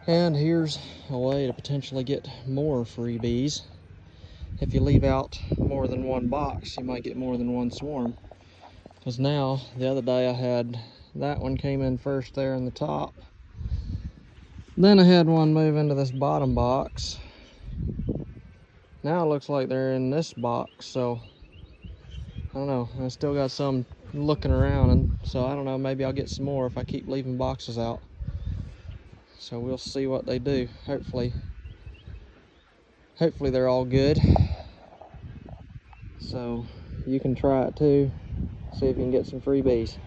And here's a way to potentially get more freebies. If you leave out more than one box, you might get more than one swarm. Because now, the other day I had that one came in first there in the top. Then I had one move into this bottom box. Now it looks like they're in this box, so I don't know. I still got some looking around, and so I don't know, maybe I'll get some more if I keep leaving boxes out. So we'll see what they do. Hopefully they're all good. So you can try it too. See if you can get some freebies.